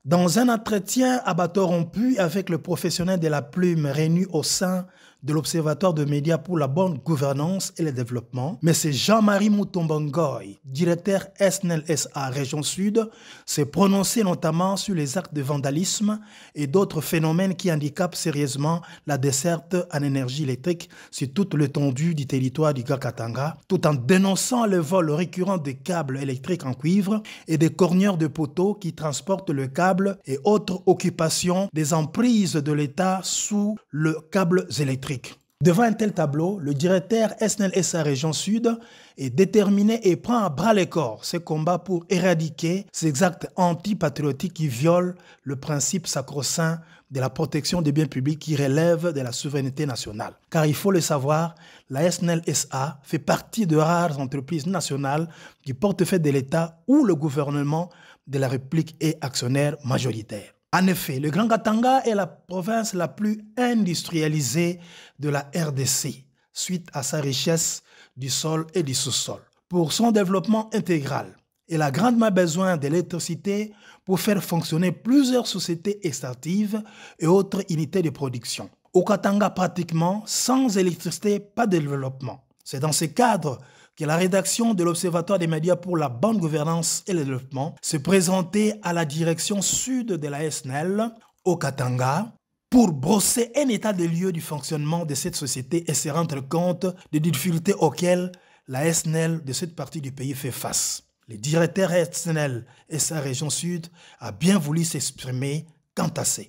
Dans un entretien à bateau rompu avec le professionnel de la plume réuni au sein de l'Observatoire de médias pour la bonne gouvernance et le développement, M. Jean-Marie Mutombongoy, directeur SNEL SA Région Sud, s'est prononcé notamment sur les actes de vandalisme et d'autres phénomènes qui handicapent sérieusement la desserte en énergie électrique sur toute l'étendue du territoire du Katanga, tout en dénonçant le vol récurrent des câbles électriques en cuivre et des corneurs de poteaux qui transportent le câble et autres occupations des emprises de l'État sous le câble électrique. Devant un tel tableau, le directeur SNEL SA Région Sud est déterminé et prend à bras le corps ses combats pour éradiquer ces actes antipatriotiques qui violent le principe sacro-saint de la protection des biens publics qui relève de la souveraineté nationale. Car il faut le savoir, la SNEL SA fait partie de rares entreprises nationales du portefeuille de l'État où le gouvernement de la République est actionnaire majoritaire. En effet, le Grand Katanga est la province la plus industrialisée de la RDC, suite à sa richesse du sol et du sous-sol. Pour son développement intégral, il a grandement besoin d'électricité pour faire fonctionner plusieurs sociétés extractives et autres unités de production. Au Katanga, pratiquement, sans électricité, pas de développement. C'est dans ce cadre que la rédaction de l'Observatoire des médias pour la bonne gouvernance et le développement se présentait à la direction sud de la SNEL au Katanga pour brosser un état des lieux du fonctionnement de cette société et se rendre compte des difficultés auxquelles la SNEL de cette partie du pays fait face. Le directeur SNEL et sa région sud a bien voulu s'exprimer quant à ça.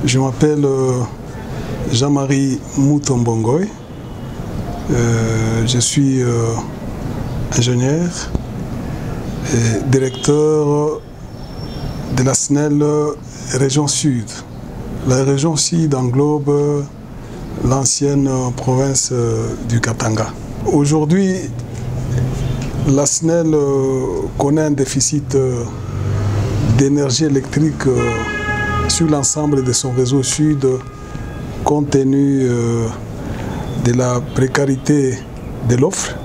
Je m'appelle Jean-Marie Mutombongoy. Je suis ingénieur et directeur de la SNEL Région Sud. La Région Sud englobe l'ancienne province du Katanga. Aujourd'hui, la SNEL connaît un déficit d'énergie électrique sur l'ensemble de son réseau sud compte tenu de la précarité de l'offre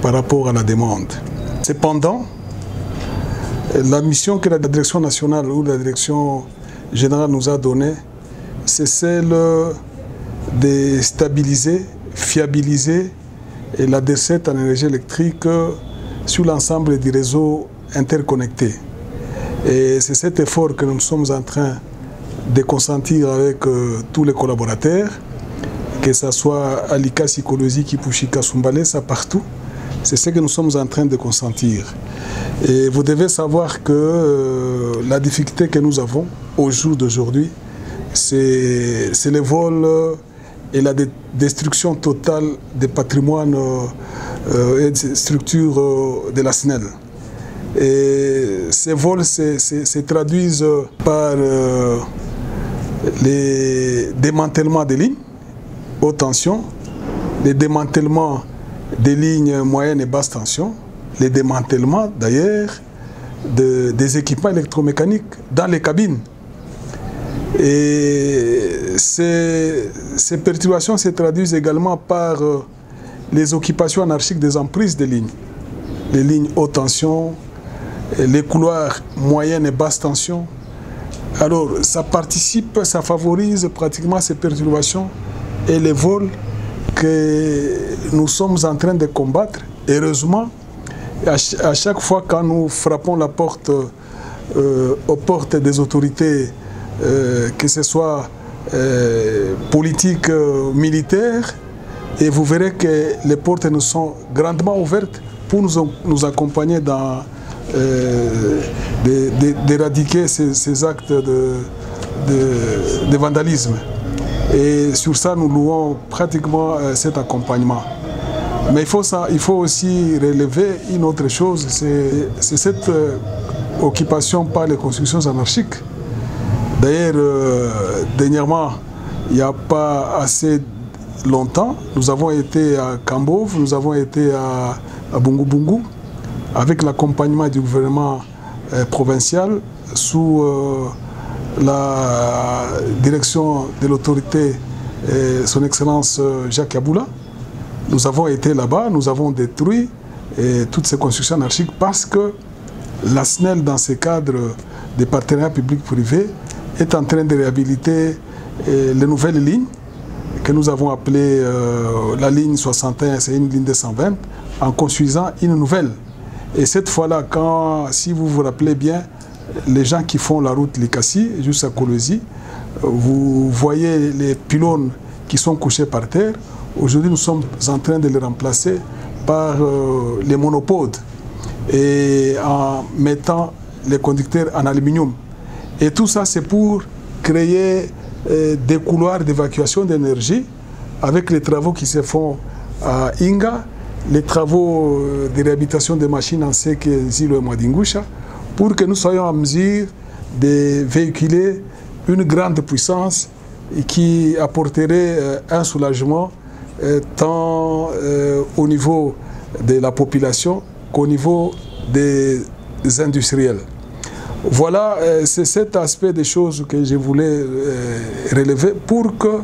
par rapport à la demande. Cependant, la mission que la direction nationale ou la direction générale nous a donnée, c'est celle de stabiliser, fiabiliser la desserte en énergie électrique sur l'ensemble du réseau interconnecté. Et c'est cet effort que nous sommes en train de consentir avec tous les collaborateurs, que ce soit à l'ICA Psychologie, Kipushika, Sumbalesa, partout. C'est ce que nous sommes en train de consentir. Et vous devez savoir que la difficulté que nous avons au jour d'aujourd'hui, c'est le vol et la destruction totale des patrimoines et des structures de la SNEL. Et ces vols se traduisent par les démantèlements des lignes haute tension, les démantèlements des lignes moyennes et basse tension, les démantèlements d'ailleurs des équipements électromécaniques dans les cabines. Et ces perturbations se traduisent également par les occupations anarchiques des emprises des lignes. Les lignes haute tension, les couloirs moyennes et basse tension. Alors ça participe, ça favorise pratiquement ces perturbations et les vols que nous sommes en train de combattre. Heureusement, à chaque fois quand nous frappons la porte, aux portes des autorités, que ce soit politiques, militaires, et vous verrez que les portes nous sont grandement ouvertes pour nous accompagner dans d'éradiquer ces actes de vandalisme. Et sur ça, nous louons pratiquement cet accompagnement. Mais il faut aussi relever une autre chose, c'est cette occupation par les constructions anarchiques. D'ailleurs, dernièrement, il n'y a pas assez longtemps, nous avons été à Kambov, nous avons été à Bungu Bungu, avec l'accompagnement du gouvernement provincial sous la direction de l'autorité, son Excellence Jacques Yaboula. Nous avons été là-bas, nous avons détruit toutes ces constructions anarchiques parce que la SNEL, dans ce cadre des partenariats publics-privés, est en train de réhabiliter les nouvelles lignes que nous avons appelées la ligne 61, c'est une ligne de 120, en construisant une nouvelle. Et cette fois-là, si vous vous rappelez bien, les gens qui font la route Likasi jusqu'à Kolwezi, vous voyez les pylônes qui sont couchés par terre. Aujourd'hui, nous sommes en train de les remplacer par les monopodes et en mettant les conducteurs en aluminium. Et tout ça, c'est pour créer des couloirs d'évacuation d'énergie avec les travaux qui se font à Inga, les travaux de réhabilitation des machines en Seke, Zilo et Mwadingusha, pour que nous soyons en mesure de véhiculer une grande puissance qui apporterait un soulagement tant au niveau de la population qu'au niveau des industriels. Voilà, c'est cet aspect des choses que je voulais relever pour que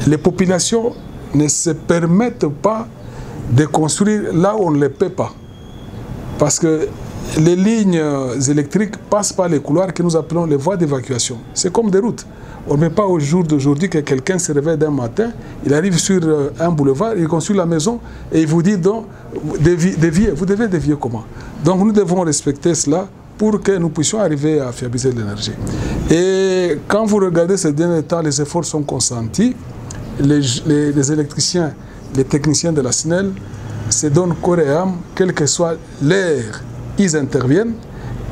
les populations ne se permettent pas de construire là où on ne les paie pas. Parce que les lignes électriques passent par les couloirs que nous appelons les voies d'évacuation. C'est comme des routes. On ne met pas au jour d'aujourd'hui que quelqu'un se réveille d'un matin, il arrive sur un boulevard, il construit la maison et il vous dit donc, déviez. Vous devez dévier comment? Donc nous devons respecter cela pour que nous puissions arriver à fiabiliser l'énergie. Et quand vous regardez ces derniers temps, les efforts sont consentis. Les électriciens, les techniciens de la SNEL se donnent corps et âme, quelle que soit l'ère, ils interviennent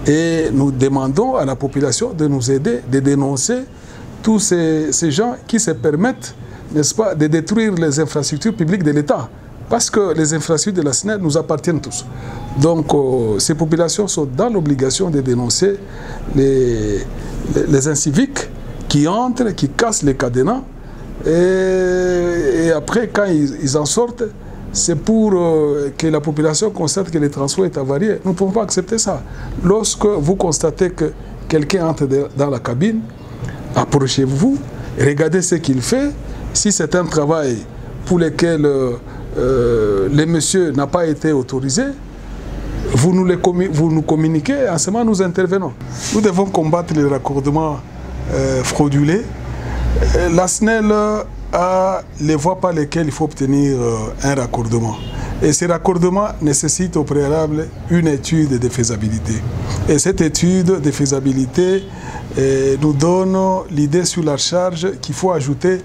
et nous demandons à la population de nous aider, de dénoncer tous ces gens qui se permettent, n'est-ce pas, de détruire les infrastructures publiques de l'État. Parce que les infrastructures de la SNEL nous appartiennent tous. Donc ces populations sont dans l'obligation de dénoncer les inciviques qui entrent, qui cassent les cadenas. Et après, quand ils en sortent, c'est pour que la population constate que le transport est avarié. Nous ne pouvons pas accepter ça. Lorsque vous constatez que quelqu'un entre dans la cabine, approchez-vous, regardez ce qu'il fait. Si c'est un travail pour lequel le monsieur n'a pas été autorisé, vous nous communiquez, en ce moment nous intervenons. Nous devons combattre les raccordements fraudulés. La SNEL a les voies par lesquelles il faut obtenir un raccordement. Et ces raccordements nécessitent au préalable une étude de faisabilité. Et cette étude de faisabilité nous donne l'idée sur la charge qu'il faut ajouter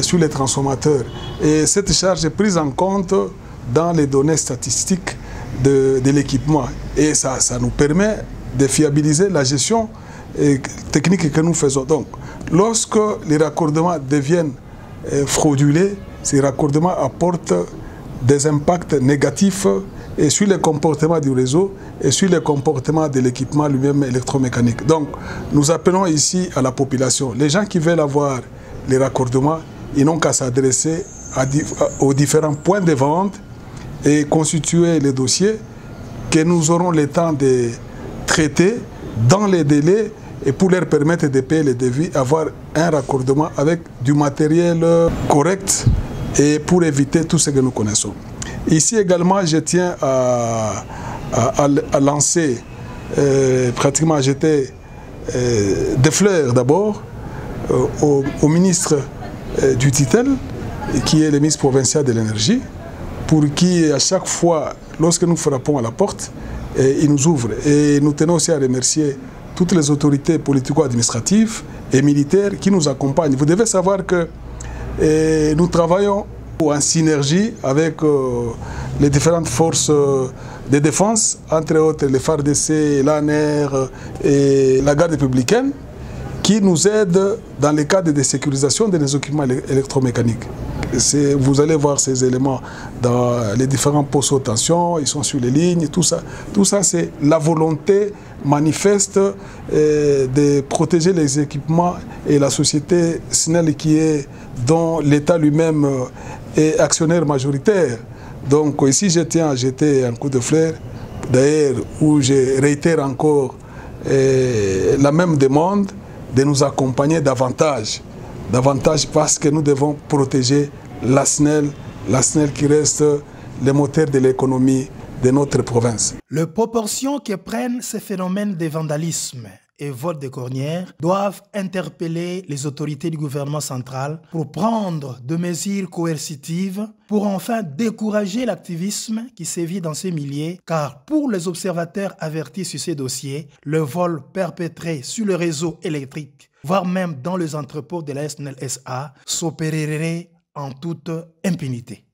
sur les transformateurs. Et cette charge est prise en compte dans les données statistiques de l'équipement. Et ça nous permet de fiabiliser la gestion technique que nous faisons. Donc, lorsque les raccordements deviennent fraudulés, ces raccordements apportent des impacts négatifs et sur le comportement du réseau et sur le comportement de l'équipement lui-même électromécanique. Donc, nous appelons ici à la population. Les gens qui veulent avoir les raccordements, ils n'ont qu'à s'adresser aux différents points de vente et constituer les dossiers que nous aurons le temps de traiter dans les délais et pour leur permettre de payer les devis, avoir un raccordement avec du matériel correct et pour éviter tout ce que nous connaissons. Ici également, je tiens à lancer, pratiquement à jeter des fleurs d'abord au ministre du Titel, qui est le ministre provincial de l'énergie, pour qui à chaque fois, lorsque nous frappons à la porte, il nous ouvre. Et nous tenons aussi à remercier toutes les autorités politico-administratives et militaires qui nous accompagnent. Vous devez savoir que nous travaillons en synergie avec les différentes forces de défense, entre autres les FARDC, l'ANR et la garde républicaine, qui nous aident dans le cadre de sécurisation des équipements électromécaniques. Vous allez voir ces éléments dans les différents postes de tension, ils sont sur les lignes, tout ça. Tout ça, c'est la volonté manifeste de protéger les équipements et la société SNEL dont l'État lui-même est actionnaire majoritaire. Donc ici, je tiens à jeter un coup de fleur, d'ailleurs, où je réitère encore la même demande de nous accompagner davantage parce que nous devons protéger la SNEL qui reste le moteur de l'économie de notre province. Les proportions que prennent ces phénomènes de vandalisme et vols de cornières doivent interpeller les autorités du gouvernement central pour prendre des mesures coercitives pour enfin décourager l'activisme qui sévit dans ces milieux, car pour les observateurs avertis sur ces dossiers, le vol perpétré sur le réseau électrique, voire même dans les entrepôts de la SNEL SA, s'opérerait en toute impunité.